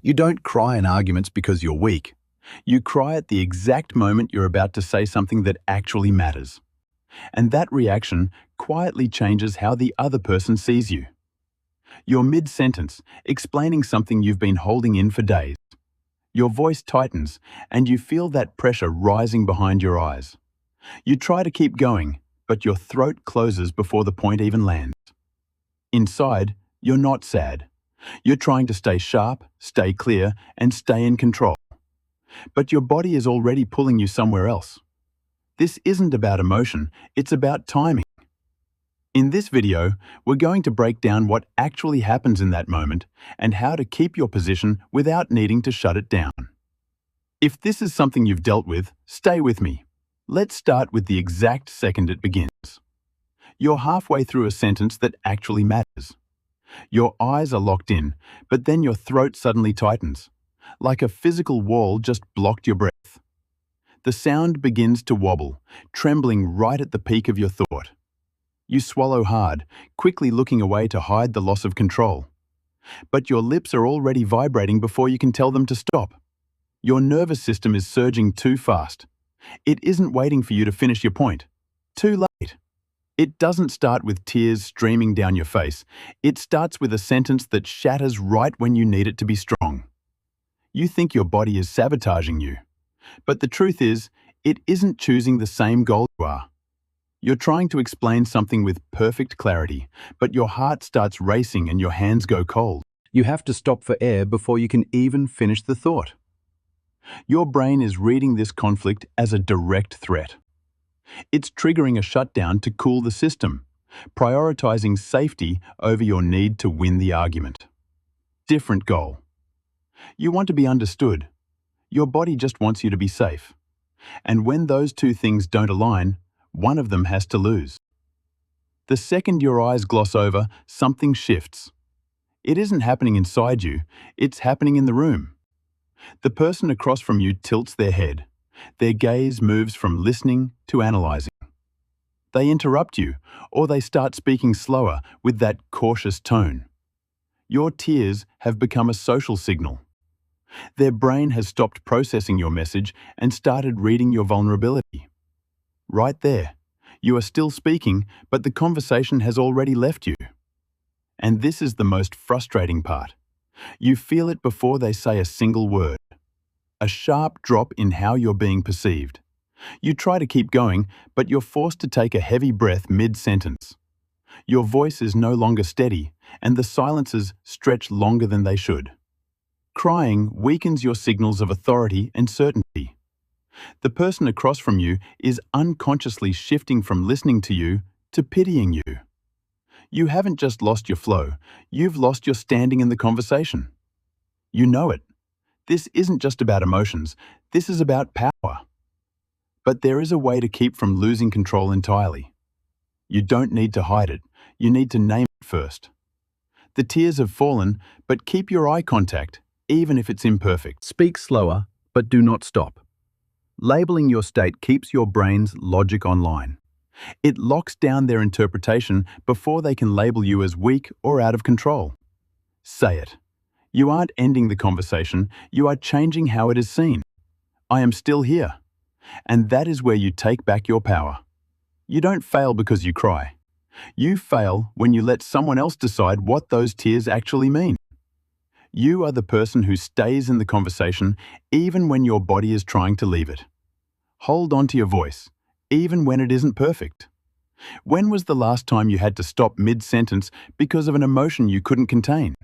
You don't cry in arguments because you're weak. You cry at the exact moment you're about to say something that actually matters. And that reaction quietly changes how the other person sees you. You're mid-sentence, explaining something you've been holding in for days. Your voice tightens, and you feel that pressure rising behind your eyes. You try to keep going, but your throat closes before the point even lands. Inside, you're not sad. You're trying to stay sharp, stay clear, and stay in control. But your body is already pulling you somewhere else. This isn't about emotion, it's about timing. In this video, we're going to break down what actually happens in that moment and how to keep your position without needing to shut it down. If this is something you've dealt with, stay with me. Let's start with the exact second it begins. You're halfway through a sentence that actually matters. Your eyes are locked in, but then your throat suddenly tightens, like a physical wall just blocked your breath. The sound begins to wobble, trembling right at the peak of your thought. You swallow hard, quickly looking away to hide the loss of control. But your lips are already vibrating before you can tell them to stop. Your nervous system is surging too fast. It isn't waiting for you to finish your point. Too late. It doesn't start with tears streaming down your face. It starts with a sentence that shatters right when you need it to be strong. You think your body is sabotaging you. But the truth is, it isn't choosing the same goal you are. You're trying to explain something with perfect clarity, but your heart starts racing and your hands go cold. You have to stop for air before you can even finish the thought. Your brain is reading this conflict as a direct threat. It's triggering a shutdown to cool the system, prioritizing safety over your need to win the argument. Different goal. You want to be understood. Your body just wants you to be safe. And when those two things don't align, one of them has to lose. The second your eyes gloss over, something shifts. It isn't happening inside you, it's happening in the room. The person across from you tilts their head. Their gaze moves from listening to analyzing. They interrupt you, or they start speaking slower with that cautious tone. Your tears have become a social signal. Their brain has stopped processing your message and started reading your vulnerability. Right there, you are still speaking, but the conversation has already left you. And this is the most frustrating part. You feel it before they say a single word. A sharp drop in how you're being perceived. You try to keep going, but you're forced to take a heavy breath mid-sentence. Your voice is no longer steady, and the silences stretch longer than they should. Crying weakens your signals of authority and certainty. The person across from you is unconsciously shifting from listening to you to pitying you. You haven't just lost your flow, you've lost your standing in the conversation. You know it. This isn't just about emotions, this is about power. But there is a way to keep from losing control entirely. You don't need to hide it, you need to name it first. The tears have fallen, but keep your eye contact, even if it's imperfect. Speak slower, but do not stop. Labeling your state keeps your brain's logic online. It locks down their interpretation before they can label you as weak or out of control. Say it. You aren't ending the conversation, you are changing how it is seen. I am still here. And that is where you take back your power. You don't fail because you cry. You fail when you let someone else decide what those tears actually mean. You are the person who stays in the conversation even when your body is trying to leave it. Hold on to your voice, even when it isn't perfect. When was the last time you had to stop mid-sentence because of an emotion you couldn't contain?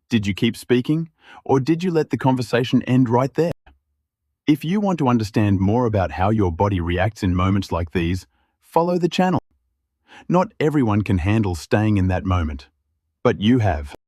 Did you keep speaking, or did you let the conversation end right there? If you want to understand more about how your body reacts in moments like these, follow the channel. Not everyone can handle staying in that moment, but you have.